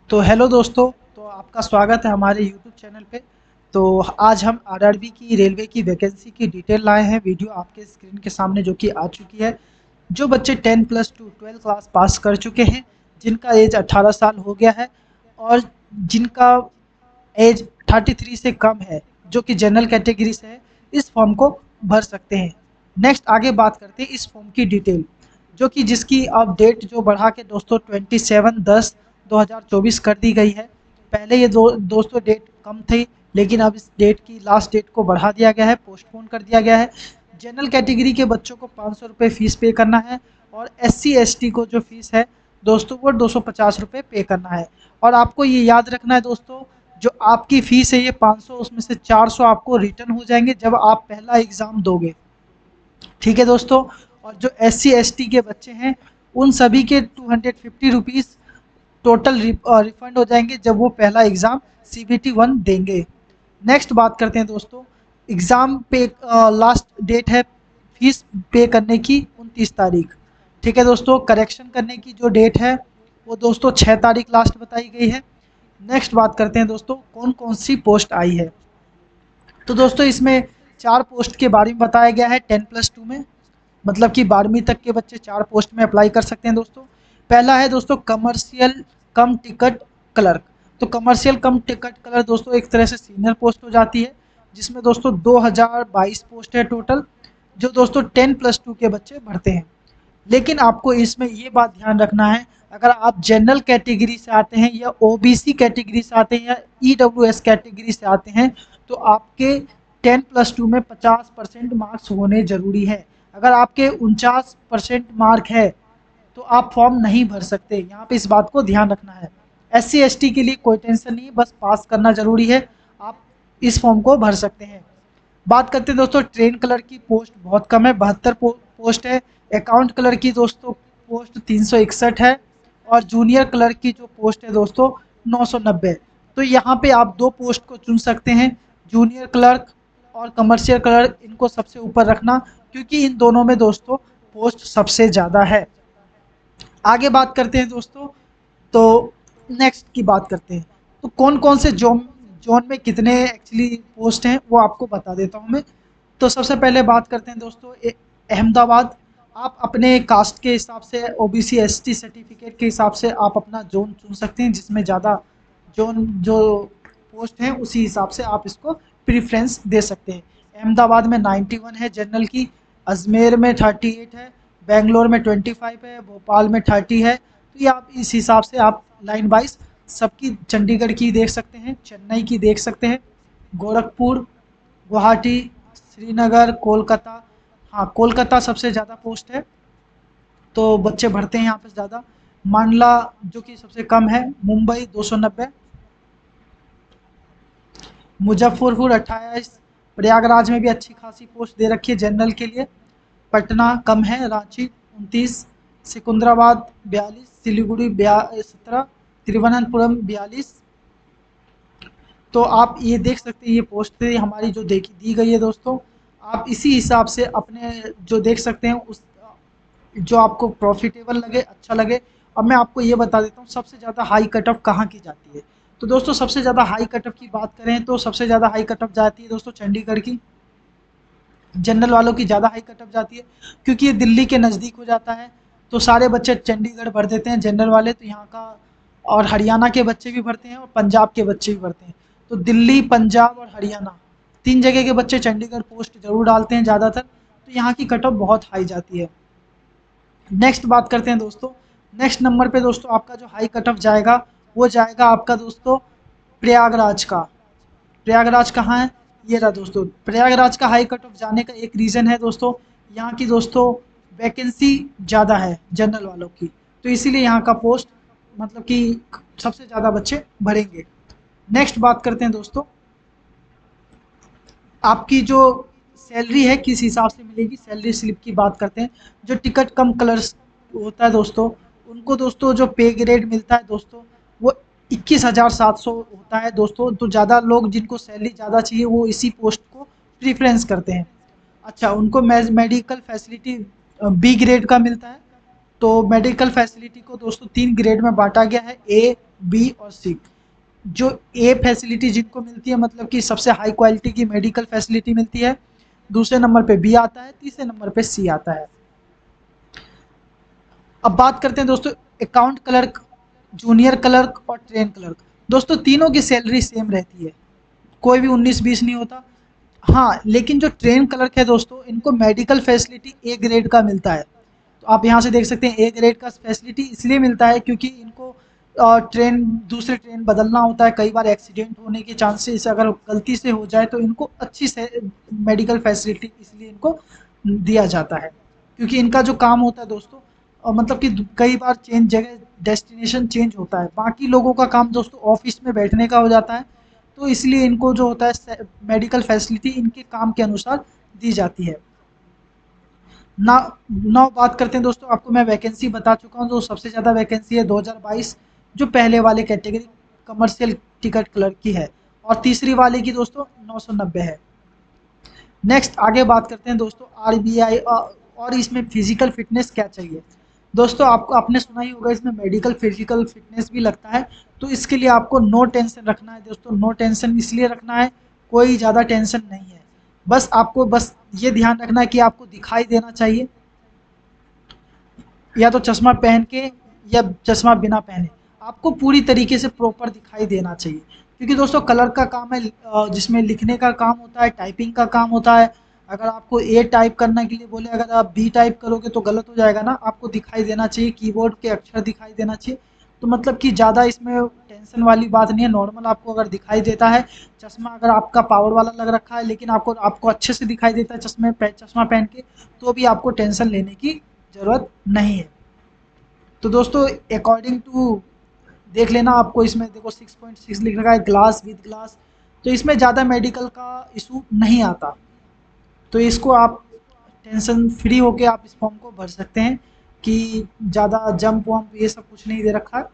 तो हेलो दोस्तों। तो आपका स्वागत है हमारे यूट्यूब चैनल पे। तो आज हम आरआरबी की रेलवे की वैकेंसी की डिटेल लाए हैं। वीडियो आपके स्क्रीन के सामने जो कि आ चुकी है। जो बच्चे 10 प्लस टू 12 क्लास पास कर चुके हैं, जिनका एज 18 साल हो गया है और जिनका एज 33 से कम है, जो कि जनरल कैटेगरी से है, इस फॉर्म को भर सकते हैं। नेक्स्ट आगे बात करते हैं इस फॉर्म की डिटेल, जो कि जिसकी अब डेट जो बढ़ा के दोस्तों 27/10/2024 कर दी गई है। पहले ये दोस्तों डेट कम थी, लेकिन अब इस डेट की लास्ट डेट को बढ़ा दिया गया है, पोस्टपोन कर दिया गया है। जनरल कैटेगरी के बच्चों को 500 रुपये फीस पे करना है और SC ST को जो फीस है दोस्तों वो 250 रुपये पे करना है। और आपको ये याद रखना है दोस्तों, जो आपकी फ़ीस है ये 500, उसमें से 400 आपको रिटर्न हो जाएँगे जब आप पहला एग्ज़ाम दोगे। ठीक है दोस्तों। और जो SC ST के बच्चे हैं, उन सभी के 250 रुपीज़ टोटल रिफंड हो जाएँगे जब वो पहला एग्ज़ाम CBT 1 देंगे। नेक्स्ट बात करते हैं दोस्तों, एग्ज़ाम पे लास्ट डेट है फ़ीस पे करने की 29 तारीख। ठीक है दोस्तों, करेक्शन करने की जो डेट है वो दोस्तों 6 तारीख लास्ट बताई गई है। नेक्स्ट बात करते हैं दोस्तों, कौन-कौन सी पोस्ट आई है। तो दोस्तों इसमें 4 पोस्ट के बारे में बताया गया है 10 प्लस 2 में, मतलब कि 12वीं तक के बच्चे 4 पोस्ट में अप्लाई कर सकते हैं दोस्तों। पहला है दोस्तों कमर्शियल कम टिकट क्लर्क। तो कमर्शियल कम टिकट क्लर्क दोस्तों एक तरह से सीनियर पोस्ट हो जाती है, जिसमें दोस्तों 2022 पोस्ट है टोटल, जो दोस्तों 10 प्लस 2 के बच्चे भरते हैं। लेकिन आपको इसमें ये बात ध्यान रखना है, अगर आप जनरल कैटेगरी से आते हैं या OBC कैटेगरी से आते हैं या EWS कैटेगरी से आते हैं, तो आपके 10 प्लस 2 में 50% मार्क्स होने ज़रूरी है। अगर आपके 49% मार्क है तो आप फॉर्म नहीं भर सकते। यहाँ पे इस बात को ध्यान रखना है। SC ST के लिए कोई टेंशन नहीं है, बस पास करना ज़रूरी है। आप इस फॉर्म को भर सकते हैं। बात करते हैं दोस्तों ट्रेन क्लर्क की पोस्ट बहुत कम है, 72 पोस्ट है। अकाउंट क्लर्क की दोस्तों पोस्ट 361 है और जूनियर क्लर्क की जो पोस्ट है दोस्तों 990। तो यहाँ पे आप 2 पोस्ट को चुन सकते हैं, जूनियर क्लर्क और कमर्शियल क्लर्क, इनको सबसे ऊपर रखना, क्योंकि इन दोनों में दोस्तों पोस्ट सबसे ज़्यादा है। आगे बात करते हैं दोस्तों, तो नेक्स्ट की बात करते हैं। तो कौन-कौन से ज़ोन ज़ोन में कितने एक्चुअली पोस्ट हैं वो आपको बता देता हूँ मैं। तो सबसे पहले बात करते हैं दोस्तों अहमदाबाद। आप अपने कास्ट के हिसाब से OBC ST सर्टिफिकेट के हिसाब से आप अपना ज़ोन चुन सकते हैं, जिसमें ज़्यादा ज़ोन जो पोस्ट हैं उसी हिसाब से आप इसको प्रेफ़रेंस दे सकते हैं। अहमदाबाद में 91 है जनरल की, अजमेर में 38 है, बेंगलोर में 25 है, भोपाल में 30 है। तो ये आप इस हिसाब से आप लाइन वाइज सबकी, चंडीगढ़ की देख सकते हैं, चेन्नई की देख सकते हैं, गोरखपुर, गुवाहाटी, श्रीनगर, कोलकाता। हाँ, कोलकाता सबसे ज़्यादा पोस्ट है, तो बच्चे भरते हैं यहाँ पे ज़्यादा। मंडला जो कि सबसे कम है, मुंबई 290, मुजफ्फरपुर 28, प्रयागराज में भी अच्छी खासी पोस्ट दे रखी है जनरल के लिए। पटना कम है, रांची 29, सिकंदराबाद 42, सिलीगुड़ी 17, तिरुवनंतपुरम 42। तो आप ये देख सकते हैं, ये पोस्ट हमारी जो देखी दी गई है दोस्तों, आप इसी हिसाब से अपने जो देख सकते हैं उस जो आपको प्रॉफिटेबल लगे, अच्छा लगे। अब मैं आपको ये बता देता हूँ सबसे ज़्यादा हाई कट ऑफ कहाँ की जाती है। तो दोस्तों सबसे ज़्यादा हाई कट ऑफ की बात करें तो सबसे ज़्यादा हाई कट ऑफ जाती है दोस्तों चंडीगढ़ की। जनरल वालों की ज़्यादा हाई कट ऑफ जाती है, क्योंकि ये दिल्ली के नज़दीक हो जाता है, तो सारे बच्चे चंडीगढ़ भर देते हैं जनरल वाले, तो यहाँ का। और हरियाणा के बच्चे भी भरते हैं और पंजाब के बच्चे भी भरते हैं। तो दिल्ली, पंजाब और हरियाणा 3 जगह के बच्चे चंडीगढ़ पोस्ट ज़रूर डालते हैं ज़्यादातर, तो यहाँ की कट ऑफ बहुत हाई जाती है। नेक्स्ट बात करते हैं दोस्तों, नेक्स्ट नंबर पे दोस्तों आपका जो हाई कट ऑफ जाएगा, वो जाएगा आपका दोस्तों प्रयागराज का। प्रयागराज कहाँ है? ये रहा दोस्तों, प्रयागराज का हाई कट ऑफ जाने का एक रीज़न है दोस्तों, यहाँ की दोस्तों वैकेंसी ज़्यादा है जनरल वालों की, तो इसीलिए यहाँ का पोस्ट मतलब कि सबसे ज़्यादा बच्चे भरेंगे। नेक्स्ट बात करते हैं दोस्तों, आपकी जो सैलरी है किस हिसाब से मिलेगी, सैलरी स्लिप की बात करते हैं। जो टिकट कम कलर्स होता है दोस्तों, उनको दोस्तों जो पे ग्रेड मिलता है दोस्तों, वो 21,700 होता है दोस्तों। तो ज़्यादा लोग जिनको सैलरी ज़्यादा चाहिए वो इसी पोस्ट को प्रीफरेंस करते हैं। अच्छा, उनको मेडिकल फैसिलिटी B ग्रेड का मिलता है। तो मेडिकल फैसिलिटी को दोस्तों 3 ग्रेड में बांटा गया है, A, बी और सी। जो ए फैसिलिटी जिनको मिलती है, मतलब कि सबसे हाई क्वालिटी की मेडिकल फैसिलिटी मिलती है, दूसरे नंबर पे बी आता है, तीसरे नंबर पे सी आता है। अब बात करते हैं दोस्तों अकाउंट क्लर्क, जूनियर क्लर्क और ट्रेन क्लर्क। दोस्तों तीनों की सैलरी सेम रहती है, कोई भी 19-20 नहीं होता। हाँ, लेकिन जो ट्रेन क्लर्क है दोस्तों, इनको मेडिकल फैसिलिटी ए ग्रेड का मिलता है। तो आप यहाँ से देख सकते हैं ए ग्रेड का फैसिलिटी इसलिए मिलता है क्योंकि इनको ट्रेन, दूसरे ट्रेन बदलना होता है, कई बार एक्सीडेंट होने के चांसेस अगर गलती से हो जाए तो इनको अच्छी से मेडिकल फैसिलिटी इसलिए इनको दिया जाता है, क्योंकि इनका जो काम होता है दोस्तों, मतलब कि कई बार चेंज जगह डेस्टिनेशन चेंज होता है, बाकी लोगों का काम दोस्तों ऑफिस में बैठने का हो जाता है, तो इसलिए इनको जो होता है मेडिकल फैसिलिटी इनके काम के अनुसार दी जाती है। ना नाउ बात करते हैं दोस्तों, आपको मैं वैकेंसी बता चुका हूँ, जो सबसे ज़्यादा वैकेंसी है 2022, जो पहले वाले कैटेगरी कमर्शियल टिकट क्लर्क की है, और तीसरी वाले की दोस्तों 990 है। नेक्स्ट आगे बात करते हैं दोस्तों आरबीआई, और इसमें फिजिकल फिटनेस क्या चाहिए। दोस्तों आपको, आपने सुना ही होगा, इसमें मेडिकल फिजिकल फिटनेस भी लगता है, तो इसके लिए आपको नो टेंशन रखना है दोस्तों। नो टेंशन इसलिए रखना है, कोई ज़्यादा टेंशन नहीं है, बस आपको बस ये ध्यान रखना है कि आपको दिखाई देना चाहिए, या तो चश्मा पहन के या चश्मा बिना पहने, आपको पूरी तरीके से प्रॉपर दिखाई देना चाहिए, क्योंकि दोस्तों कलर का काम है, जिसमें लिखने का काम होता है, टाइपिंग का काम होता है। अगर आपको ए टाइप करने के लिए बोले, अगर आप बी टाइप करोगे तो गलत हो जाएगा ना, आपको दिखाई देना चाहिए, कीबोर्ड के अक्षर दिखाई देना चाहिए। तो मतलब कि ज़्यादा इसमें टेंशन वाली बात नहीं है, नॉर्मल आपको अगर दिखाई देता है, चश्मा अगर आपका पावर वाला लग रखा है लेकिन आपको आपको अच्छे से दिखाई देता है चश्मा पहन के, तो भी आपको टेंशन लेने की ज़रूरत नहीं है। तो दोस्तों अकॉर्डिंग टू देख लेना, आपको इसमें देखो 6.6 लिख रखा है ग्लास विद ग्लास, तो इसमें ज़्यादा मेडिकल का इशू नहीं आता, तो इसको आप टेंशन फ्री होके आप इस फॉर्म को भर सकते हैं, कि ज़्यादा जंप वम्प ये सब कुछ नहीं दे रखा है।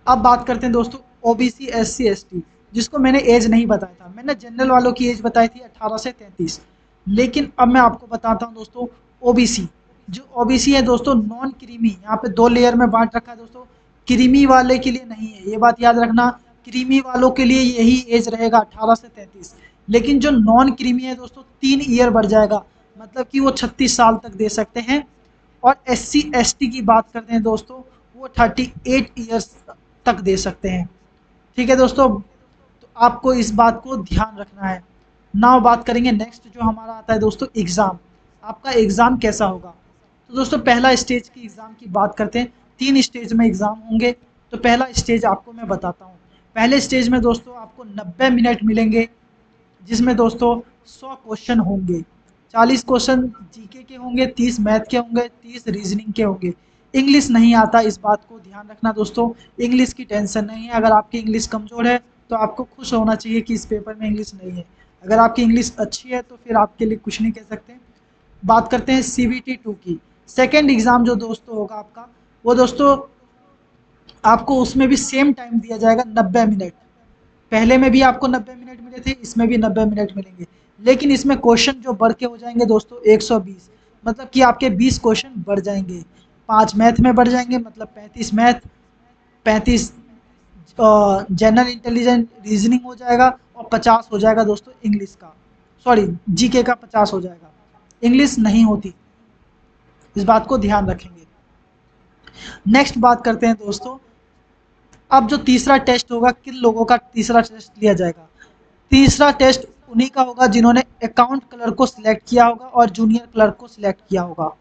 अब बात करते हैं दोस्तों ओबीसी एससी एसटी, जिसको मैंने एज नहीं बताया था, मैंने जनरल वालों की एज बताई थी 18 से 33, लेकिन अब मैं आपको बताता हूँ दोस्तों ओबीसी। जो ओबीसी है दोस्तों नॉन क्रीमी, यहाँ पे दो लेयर में बांट रखा है दोस्तों, क्रीमी वाले के लिए नहीं है, ये बात याद रखना, क्रीमी वालों के लिए यही एज रहेगा 18 से 33, लेकिन जो नॉन क्रीमी है दोस्तों 3 ईयर बढ़ जाएगा, मतलब कि वो 36 साल तक दे सकते हैं। और एससी एसटी की बात करते हैं दोस्तों, वो 38 ईयर्स तक दे सकते हैं। ठीक है दोस्तों, तो आपको इस बात को ध्यान रखना है। नाउ बात करेंगे नेक्स्ट, जो हमारा आता है दोस्तों एग्ज़ाम, आपका एग्ज़ाम कैसा होगा। तो दोस्तों पहला स्टेज की एग्ज़ाम की बात करते हैं, 3 स्टेज में एग्ज़ाम होंगे। तो पहला स्टेज आपको मैं बताता हूँ, पहले स्टेज में दोस्तों आपको 90 मिनट मिलेंगे, जिसमें दोस्तों 100 क्वेश्चन होंगे, 40 क्वेश्चन जीके के होंगे, 30 मैथ के होंगे, 30 रीजनिंग के होंगे। इंग्लिश नहीं आता, इस बात को ध्यान रखना दोस्तों, इंग्लिश की टेंशन नहीं है, अगर आपकी इंग्लिश कमज़ोर है तो आपको खुश होना चाहिए कि इस पेपर में इंग्लिश नहीं है, अगर आपकी इंग्लिश अच्छी है तो फिर आपके लिए कुछ नहीं कह सकते। बात करते हैं सीबीटी 2 की, सेकेंड एग्ज़ाम जो दोस्तों होगा आपका, वो दोस्तों आपको उसमें भी सेम टाइम दिया जाएगा 90 मिनट, पहले में भी आपको 90 मिनट मिले थे, इसमें भी 90 मिनट मिलेंगे, लेकिन इसमें क्वेश्चन जो बढ़ के हो जाएंगे दोस्तों 120, मतलब कि आपके 20 क्वेश्चन बढ़ जाएंगे, 5 मैथ में बढ़ जाएंगे, मतलब 35 मैथ, 35 जनरल इंटेलिजेंट रीजनिंग हो जाएगा, और 50 हो जाएगा दोस्तों इंग्लिश का, सॉरी जीके का 50 हो जाएगा, इंग्लिश नहीं होती, इस बात को ध्यान रखेंगे। नेक्स्ट बात करते हैं दोस्तों, अब जो तीसरा टेस्ट होगा, किन लोगों का तीसरा टेस्ट लिया जाएगा। तीसरा टेस्ट उन्हीं का होगा जिन्होंने अकाउंट क्लर्क को सिलेक्ट किया होगा और जूनियर क्लर्क को सिलेक्ट किया होगा।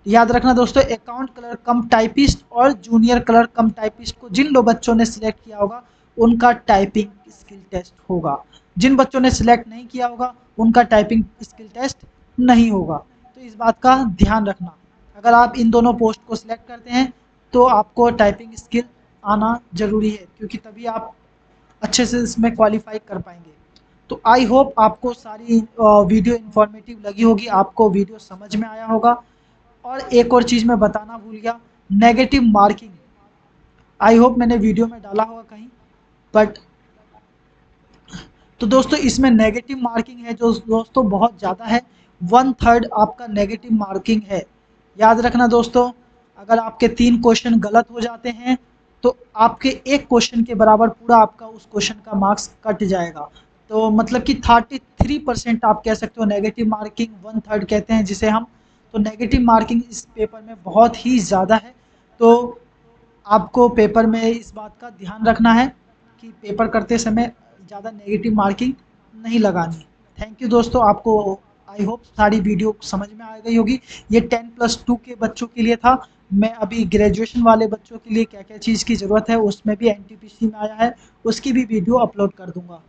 याद रखना दोस्तों, अकाउंट क्लर्क कम टाइपिस्ट और जूनियर क्लर्क कम टाइपिस्ट को जिन लो बच्चों ने सिलेक्ट किया होगा, उनका टाइपिंग स्किल टेस्ट होगा। जिन बच्चों ने सिलेक्ट नहीं किया होगा, उनका टाइपिंग स्किल टेस्ट नहीं होगा। तो इस बात का ध्यान रखना, अगर आप इन दोनों पोस्ट को सिलेक्ट करते हैं तो आपको टाइपिंग स्किल आना ज़रूरी है, क्योंकि तभी आप अच्छे से इसमें क्वालिफाई कर पाएंगे। तो आई होप आपको सारी वीडियो इन्फॉर्मेटिव लगी होगी, आपको वीडियो समझ में आया होगा। और एक और चीज़ मैं बताना भूल गया, नेगेटिव मार्किंग, आई होप मैंने वीडियो में डाला होगा कहीं, बट तो दोस्तों इसमें नेगेटिव मार्किंग है जो दोस्तों बहुत ज़्यादा है, 1/3 आपका नेगेटिव मार्किंग है। याद रखना दोस्तों, अगर आपके 3 क्वेश्चन गलत हो जाते हैं, तो आपके 1 क्वेश्चन के बराबर पूरा आपका उस क्वेश्चन का मार्क्स कट जाएगा। तो मतलब कि 33% आप कह सकते हो नेगेटिव मार्किंग, 1/3 कहते हैं जिसे हम। तो नेगेटिव मार्किंग इस पेपर में बहुत ही ज़्यादा है। तो आपको पेपर में इस बात का ध्यान रखना है कि पेपर करते समय ज़्यादा नेगेटिव मार्किंग नहीं लगानी। थैंक यू दोस्तों, आपको आई होप सारी वीडियो समझ में आ गई होगी। ये 10+2 के बच्चों के लिए था। मैं अभी ग्रेजुएशन वाले बच्चों के लिए क्या-क्या चीज़ की ज़रूरत है उसमें भी एनटीपीसी में आया है, उसकी भी वीडियो अपलोड कर दूँगा।